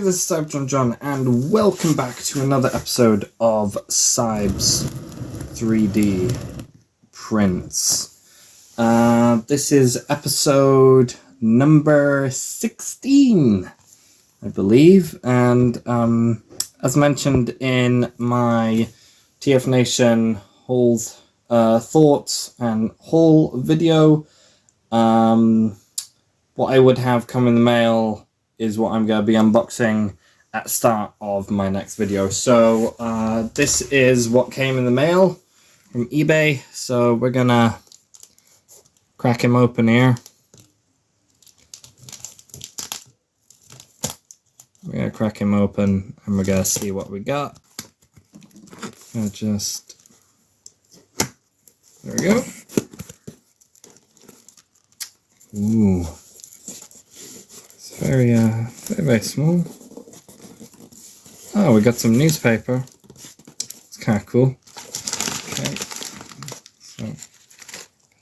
this is John, and welcome back to another episode of Cybes 3D prints. This is episode number 16, I believe, and as mentioned in my TF Nation hauls, thoughts and haul video, what I would have come in the mail is what I'm going to be unboxing at the start of my next video. So this is what came in the mail from eBay. So we're going to crack him open here. We're going to crack him open and we're going to see what we got. There we go. Ooh. Very, very small. Oh, we got some newspaper. It's kind of cool. Okay, so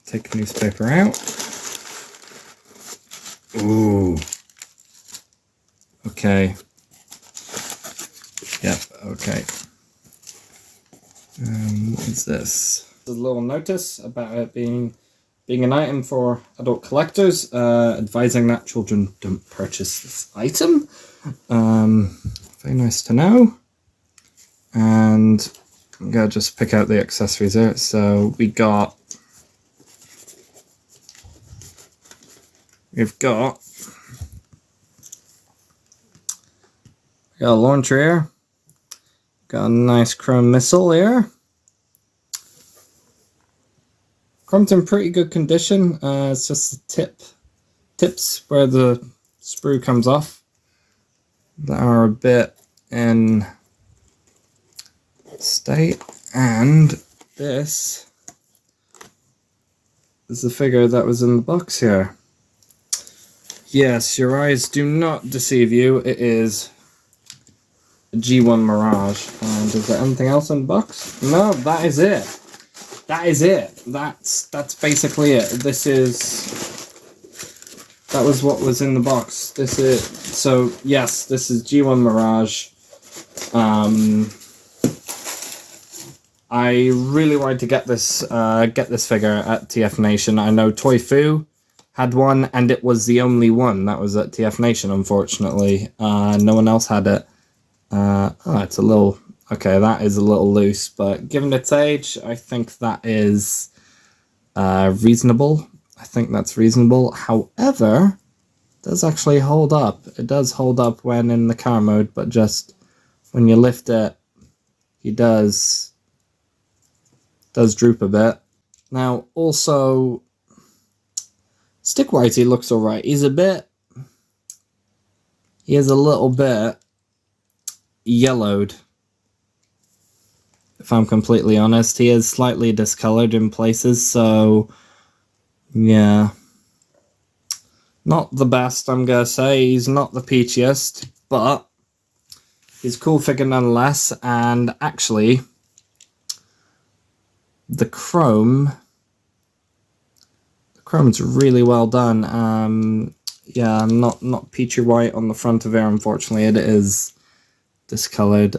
take the newspaper out. Ooh. Okay. Yep. Okay. What is this? There's a little notice about it being an item for adult collectors, advising that children don't purchase this item. Very nice to know. And I'm going to just pick out the accessories here. So we've got a launcher here. Got a nice chrome missile here. Chrome's in pretty good condition. It's just the tips where the sprue comes off that are a bit in state. And this is the figure that was in the box here. Yes, your eyes do not deceive you. It is a G1 Mirage. And is there anything else in the box? No, that is it. That is it. That's basically it. That was what was in the box. So yes, this is G1 Mirage. I really wanted to get this figure at TF Nation. I know Toy Fu had one, and it was the only one that was at TF Nation. Unfortunately, no one else had it. Oh, it's a little. Okay, that is a little loose, but given its age, I think that is reasonable. I think that's reasonable. However, it does actually hold up. It does hold up when in the car mode, but just when you lift it, he does droop a bit. Now, also, stick-wise, he looks alright. He is a little bit yellowed. If I'm completely honest, he is slightly discolored in places, so yeah. Not the best, I'm gonna say. He's not the peachiest, but he's a cool figure nonetheless. And actually, the chrome's really well done. Yeah, not peachy white on the front of it, unfortunately. It is discolored.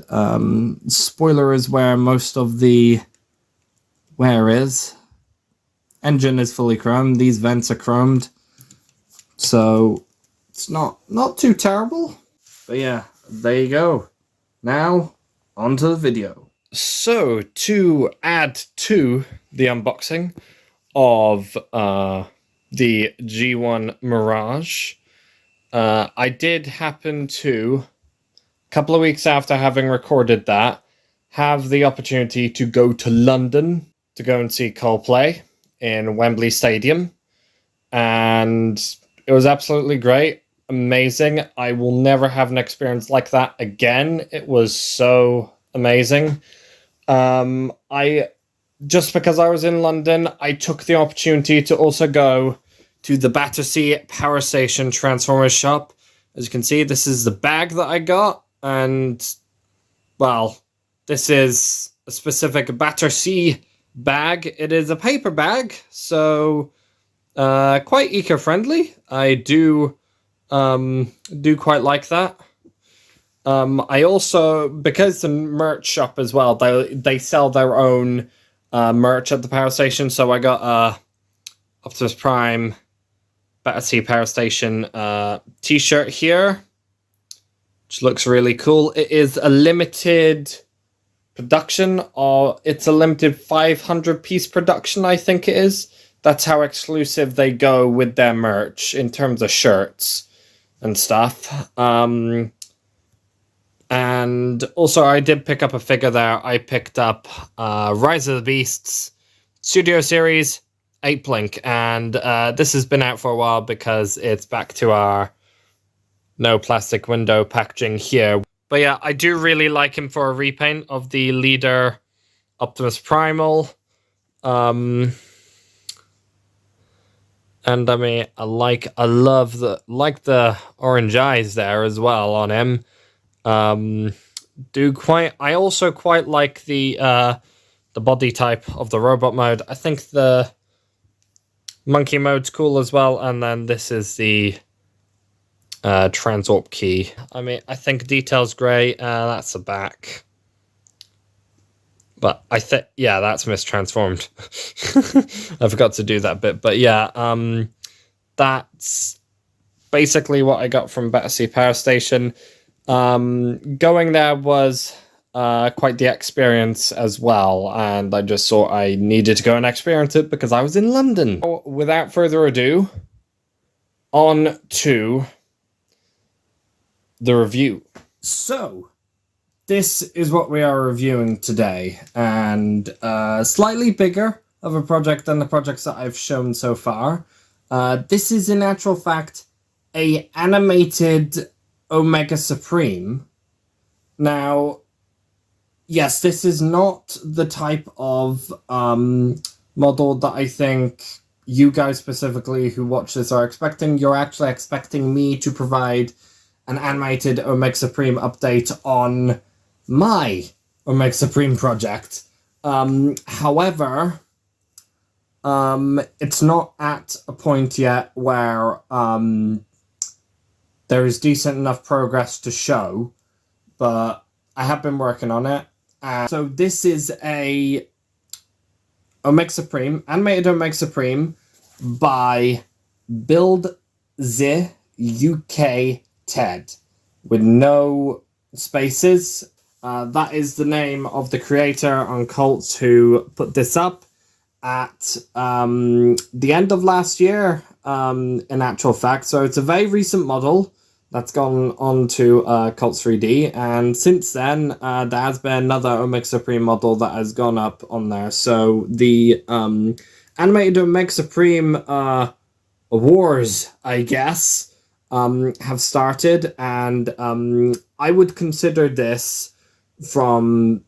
Spoiler is where most of the wear is. Engine is fully chromed. These vents are chromed, so it's not too terrible. But yeah, there you go. Now on to the video. So to add to the unboxing of the G1 Mirage, I did happen to, a couple of weeks after having recorded that, have the opportunity to go to London to go and see Coldplay in Wembley Stadium. And it was absolutely great. Amazing. I will never have an experience like that again. It was so amazing. Just because I was in London, I took the opportunity to also go to the Battersea Power Station Transformers shop. As you can see, this is the bag that I got. And, well, this is a specific Battersea bag. It is a paper bag, so quite eco-friendly. I do quite like that. I also, because the merch shop as well, they sell their own merch at the power station. So I got a Optimus Prime Battersea Power Station t-shirt here, which looks really cool. It is a limited production, or it's a limited 500-piece production, I think it is. That's how exclusive they go with their merch in terms of shirts and stuff. And also, I did pick up a figure there. I picked up Rise of the Beasts Studio Series 8-Blink, and this has been out for a while because it's back to our no plastic window packaging here. But yeah, I do really like him for a repaint of the leader Optimus Primal. And I mean, I love the orange eyes there as well on him. I also quite like the body type of the robot mode. I think the monkey mode's cool as well, and then this is the Transwarp key. I mean, I think detail's great. That's the back. But I think, yeah, that's mistransformed. I forgot to do that bit. But yeah, that's basically what I got from Battersea Power Station. Going there was quite the experience as well, and I just thought I needed to go and experience it because I was in London. Without further ado, on to the review. So, this is what we are reviewing today, and slightly bigger of a project than the projects that I've shown so far. This is in actual fact a animated Omega Supreme. Now, yes, this is not the type of model that I think you guys specifically who watch this are expecting. You're actually expecting me to provide an animated Omega Supreme update on my Omega Supreme project. However, it's not at a point yet where there is decent enough progress to show, but I have been working on it. So this is a Omega Supreme, animated Omega Supreme by BILDZIUKTED with no spaces. That is the name of the creator on Cults who put this up at the end of last year, in actual fact. So it's a very recent model that's gone on to Cults 3D, and since then there has been another Omega Supreme model that has gone up on there. So the animated Omega Supreme wars, I guess, have started, and I would consider this from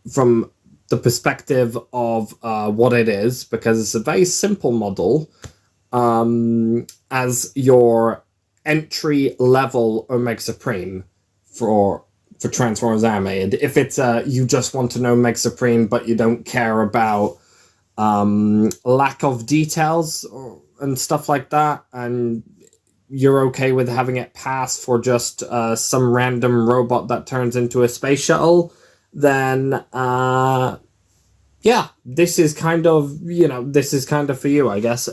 the perspective of what it is, because it's a very simple model as your entry-level Omega Supreme for Transformers Animated. If it's you just want an Omega Supreme but you don't care about lack of details and stuff like that, and you're okay with having it pass for just some random robot that turns into a space shuttle, then yeah, this is kind of, this is kind of for you, I guess.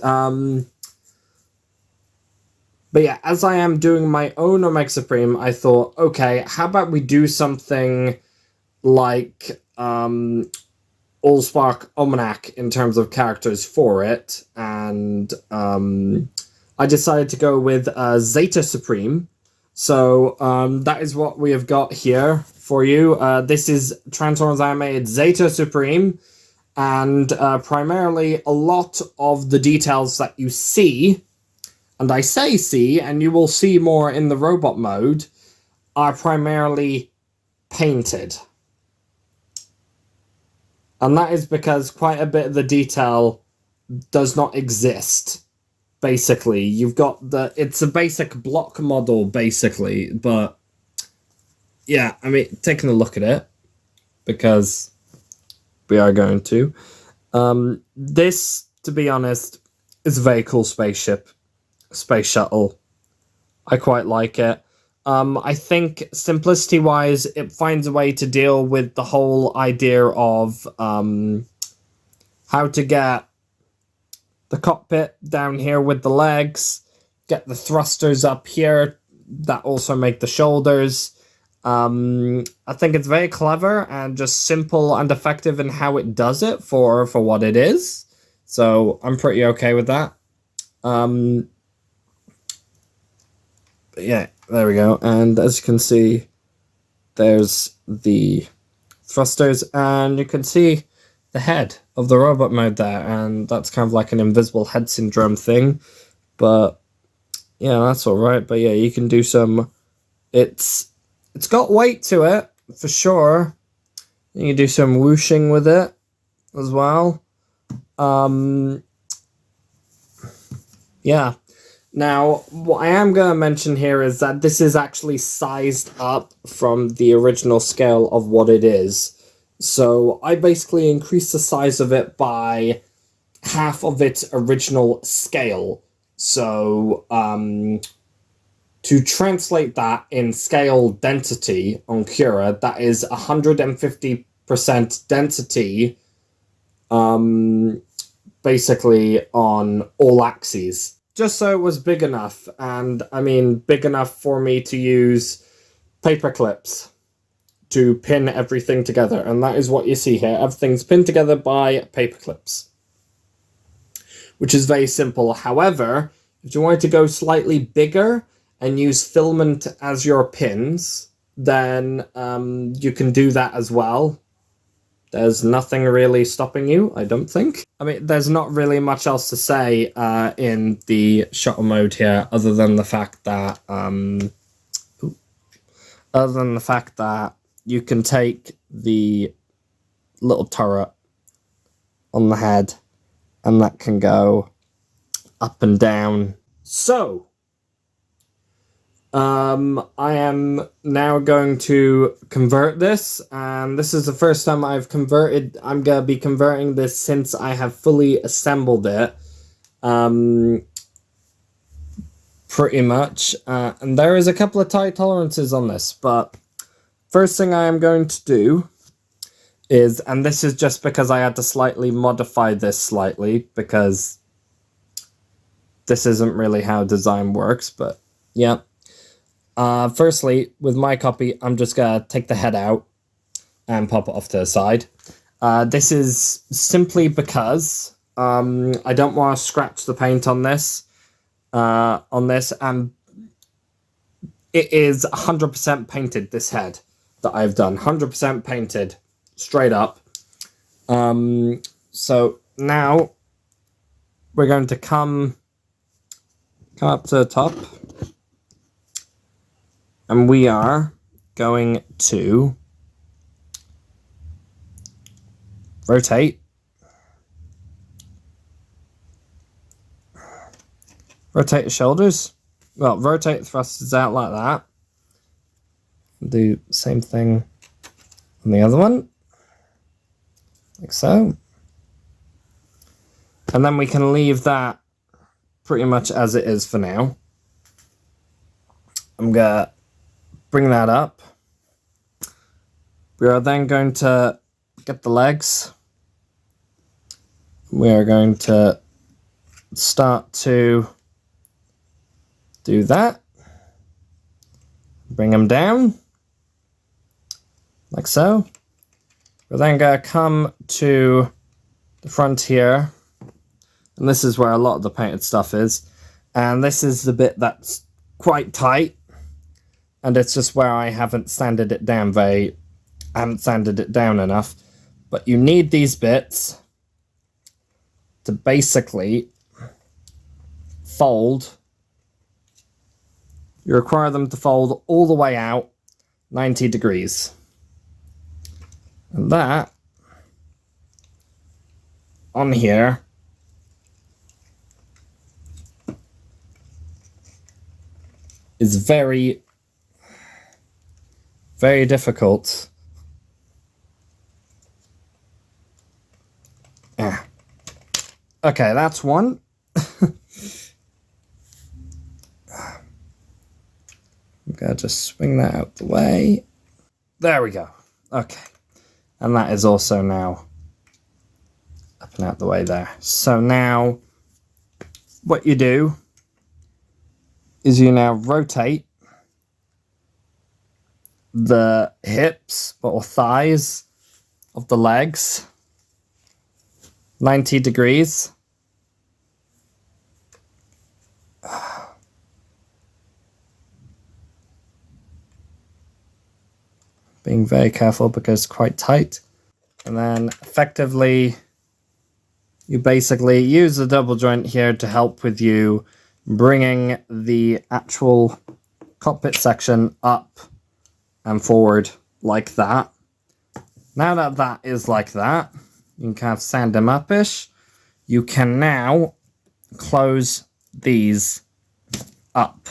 But yeah, as I am doing my own Omega Supreme, I thought, okay, how about we do something like Allspark Almanac in terms of characters for it, and I decided to go with Zeta Supreme. So that is what we have got here for you. This is Transformers Animated Zeta Supreme, and primarily a lot of the details that you see, and I say see, and you will see more in the robot mode, are primarily painted. And that is because quite a bit of the detail does not exist, basically. You've got it's a basic block model, basically, but yeah, I mean, taking a look at it, because we are going to. This, to be honest, is a very cool spaceship. Space shuttle. I quite like it. I think simplicity-wise, it finds a way to deal with the whole idea of how to get the cockpit down here with the legs, get the thrusters up here that also make the shoulders. I think it's very clever and just simple and effective in how it does it for what it is. So I'm pretty okay with that. But yeah, there we go. And as you can see, there's the thrusters, and you can see the head of the robot mode there, and that's kind of like an invisible head syndrome thing. But yeah, that's all right. But yeah, you can do some. It's got weight to it for sure. You can do some whooshing with it as well. Yeah. Now, what I am going to mention here is that this is actually sized up from the original scale of what it is. So I basically increased the size of it by half of its original scale. So to translate that in scale density on Cura, that is 150% density basically on all axes. Just so it was big enough, and I mean big enough for me to use paper clips to pin everything together, and that is what you see here. Everything's pinned together by paper clips, which is very simple. However, if you wanted to go slightly bigger and use filament as your pins, then you can do that as well. There's nothing really stopping you, I don't think. I mean, there's not really much else to say in the shuttle mode here, other than the fact that you can take the little turret on the head, and that can go up and down. So, I am now going to convert this, and this is the first time I've converted. I'm going to be converting this since I have fully assembled it, pretty much, and there is a couple of tight tolerances on this, but first thing I am going to do is, and this is just because I had to slightly modify this slightly, because this isn't really how design works, but yeah. Firstly, with my copy, I'm just going to take the head out and pop it off to the side. This is simply because I don't want to scratch the paint on this, and it is 100% painted, this head that I've done. 100% painted, straight up. So now we're going to come up to the top. And we are going to rotate the shoulders. Well, rotate the thrusters out like that. Do the same thing on the other one, like so. And then we can leave that pretty much as it is for now. I'm gonna bring that up. We are then going to get the legs. We are going to start to do that. Bring them down, like so. We're then going to come to the front here, and this is where a lot of the painted stuff is. And this is the bit that's quite tight. And it's just where I haven't sanded it down enough. But you need these bits to basically fold. You require them to fold all the way out 90 degrees. And that, on here, is very, very difficult. Yeah. Okay, that's one. I'm Gotta just swing that out the way. There we go. Okay. And that is also now up and out the way there. So now what you do is you now rotate the hips or thighs of the legs 90 degrees. Being very careful because it's quite tight. And then effectively, you basically use the double joint here to help with you bringing the actual cockpit section up and forward like that. Now that that is like that, you can kind of sand them up-ish. You can now close these up.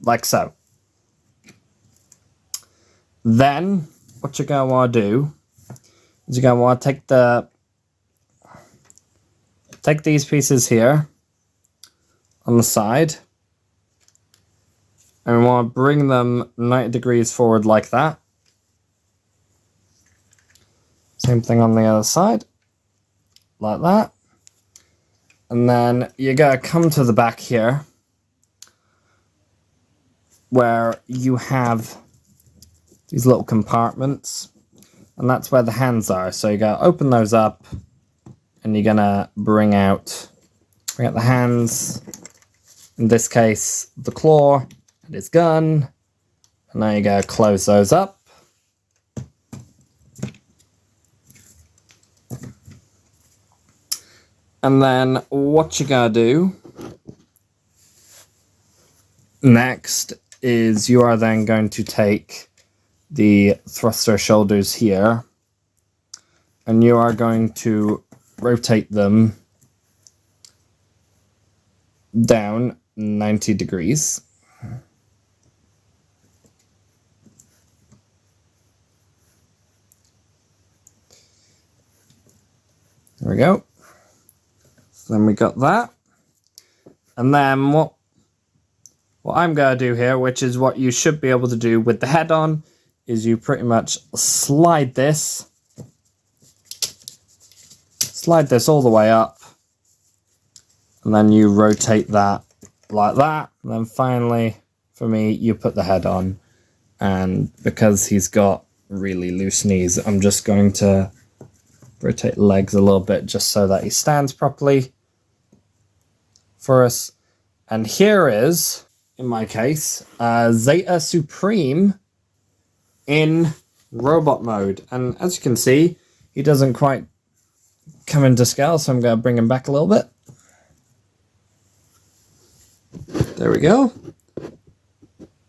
Like so. Then, what you're going to want to do is you're going to want to take these pieces here on the side, and we want to bring them 90 degrees forward like that. Same thing on the other side, like that. And then you're going to come to the back here, where you have these little compartments, and that's where the hands are. So you're going to open those up, and you're going to bring out the hands, in this case the claw and his gun, and now you're going to close those up. And then what you're going to do next is you are then going to take the thruster shoulders here, and you are going to rotate them down 90 degrees. There we go. So then we got that. And then what I'm going to do here, which is what you should be able to do with the head on, is you pretty much slide this all the way up, and then you rotate that like that, and then finally, for me, you put the head on. And because he's got really loose knees, I'm just going to rotate the legs a little bit just so that he stands properly for us. And here is, in my case, Zeta Supreme in robot mode. And as you can see, he doesn't quite come into scale, so I'm going to bring him back a little bit. There we go.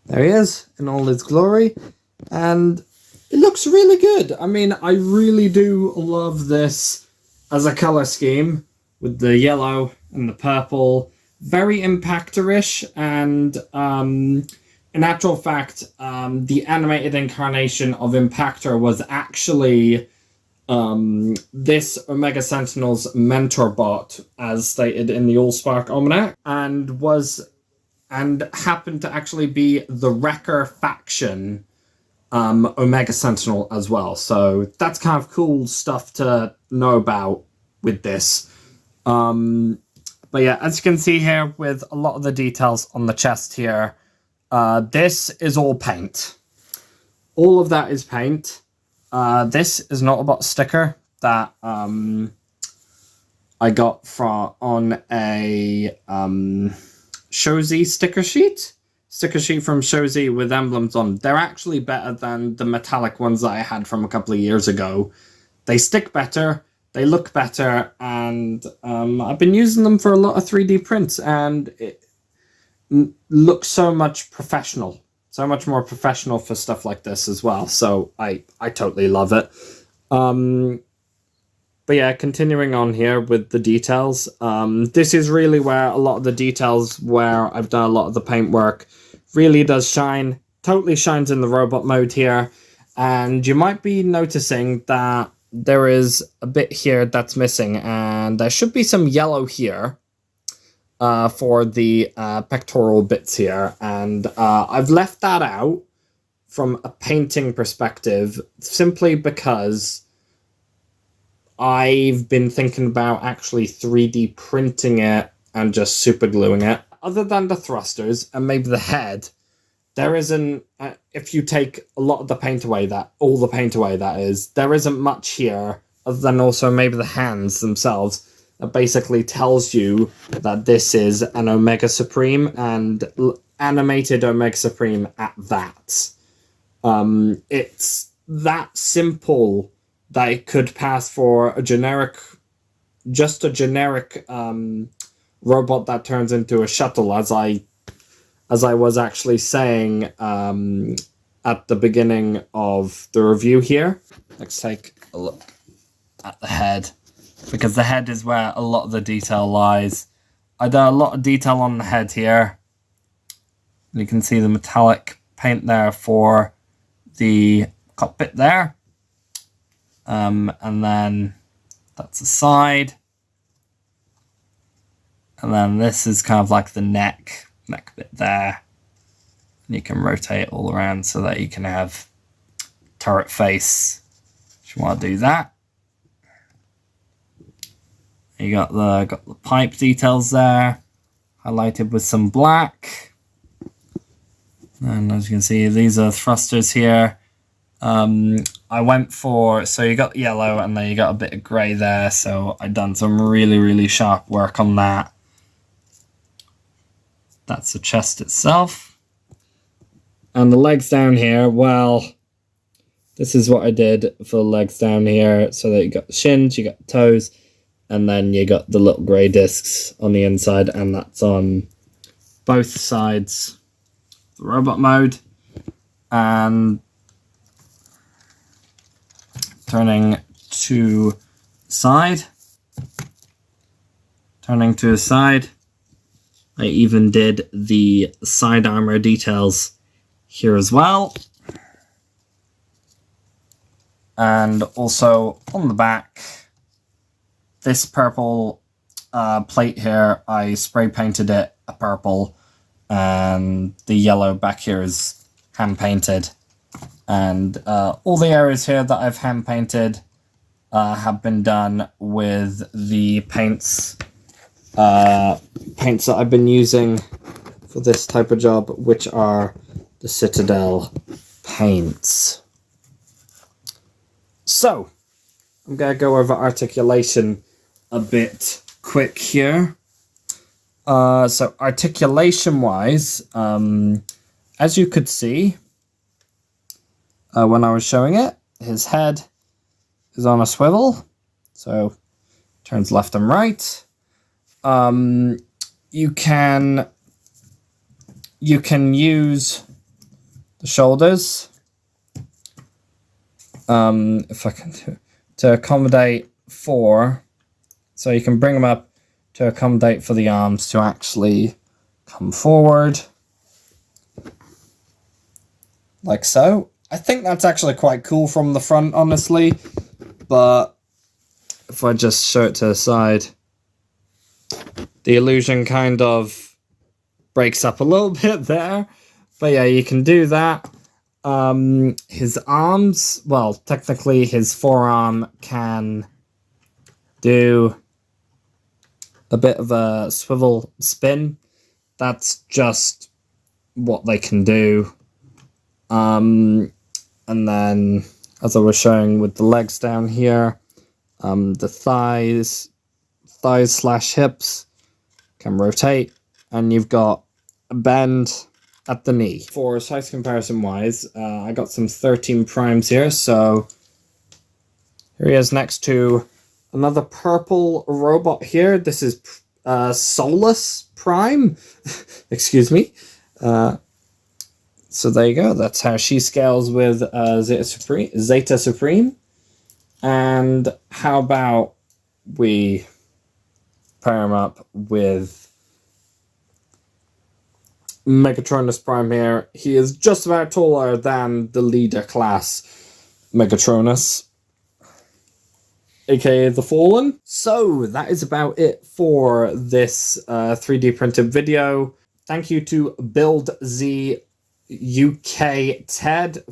There he is in all his glory. And it looks really good. I mean, I really do love this as a color scheme with the yellow and the purple. Very Impactor-ish, and in actual fact, the animated incarnation of Impactor was actually this Omega Sentinel's mentor bot, as stated in the Allspark Almanac, and happened to actually be the Wrecker faction Omega Sentinel as well. So that's kind of cool stuff to know about with this. But yeah, as you can see here with a lot of the details on the chest here, this is all paint. All of that is paint. This is an Autobot sticker that I got on a Shozi sticker sheet from Shozi with emblems on. They're actually better than the metallic ones that I had from a couple of years ago. They stick better, they look better, and I've been using them for a lot of 3D prints, and it looks so much professional. So much more professional for stuff like this as well. So I totally love it. But yeah, continuing on here with the details. This is really where a lot of the details, where I've done a lot of the paint work, really does shine. Totally shines in the robot mode here. And you might be noticing that there is a bit here that's missing. And there should be some yellow here. for the pectoral bits here, and I've left that out from a painting perspective simply because I've been thinking about actually 3D printing it and just super gluing it. Other than the thrusters and maybe the head, there isn't, if you take a lot of the paint away, all the paint away that is, there isn't much here other than also maybe the hands themselves that basically tells you that this is an Omega Supreme, and animated Omega Supreme at that. It's that simple that it could pass for a generic, just a generic robot that turns into a shuttle, as I was actually saying at the beginning of the review here. Let's take a look at the head, because the head is where a lot of the detail lies. I done a lot of detail on the head here. You can see the metallic paint there for the cockpit there. And then that's the side. And then this is kind of like the neck bit there. And you can rotate all around so that you can have turret face if you want to do that. You got the pipe details there, highlighted with some black. And as you can see, these are thrusters here. I went for, so you got yellow and then you got a bit of grey there. So I done some really, really sharp work on that. That's the chest itself. And the legs down here, well, this is what I did for the legs down here. So that you got the shins, you got the toes, and then you got the little grey discs on the inside, and that's on both sides of the robot mode. And turning to the side, I even did the side armor details here as well. And also on the back, this purple plate here, I spray painted it a purple, and the yellow back here is hand painted. And all the areas here that I've hand painted have been done with the paints that I've been using for this type of job, which are the Citadel paints. So I'm going to go over articulation a bit quick here. So articulation wise, as you could see when I was showing it, his head is on a swivel, so turns left and right. You can use the shoulders, if I can do, to accommodate for, so you can bring them up to accommodate for the arms to actually come forward, like so. I think that's actually quite cool from the front, honestly, but if I just show it to the side, the illusion kind of breaks up a little bit there. But yeah, you can do that. His arms, well, technically his forearm can do a bit of a swivel spin. That's just what they can do. And then, as I was showing with the legs down here, the thighs / hips can rotate, and you've got a bend at the knee. For size comparison wise, I got some 13 primes here, so here he is next to another purple robot here. This is Solus Prime. Excuse me. So there you go. That's how she scales with Zeta Supreme. And how about we pair him up with Megatronus Prime here. He is just about taller than the leader class Megatronus. aka The Fallen. So that is about it for this 3D printed video. Thank you to BILDZIUKTED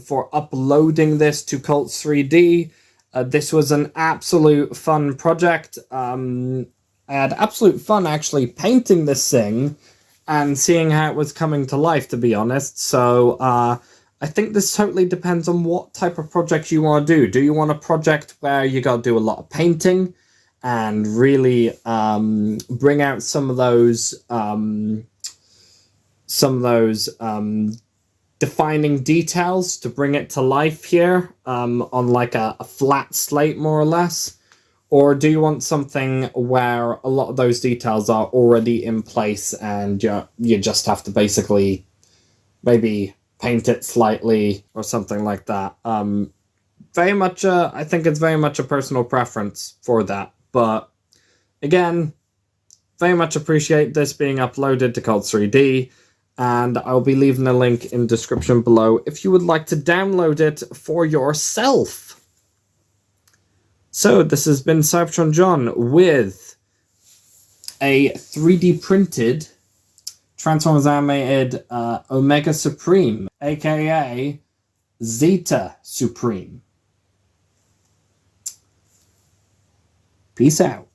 for uploading this to Cults 3D. This was an absolute fun project. I had absolute fun actually painting this thing and seeing how it was coming to life, to be honest. So I think this totally depends on what type of project you want to do. Do you want a project where you got to do a lot of painting and really bring out some of those defining details to bring it to life here on like a flat slate, more or less? Or do you want something where a lot of those details are already in place and you just have to basically maybe paint it slightly or something like that? Very much, I think it's very much a personal preference for that. But again, very much appreciate this being uploaded to Cults 3D. And I'll be leaving a link in the description below if you would like to download it for yourself. So this has been Cybertron John with a 3D printed Transformers animated Omega Supreme, aka Zeta Supreme. Peace out.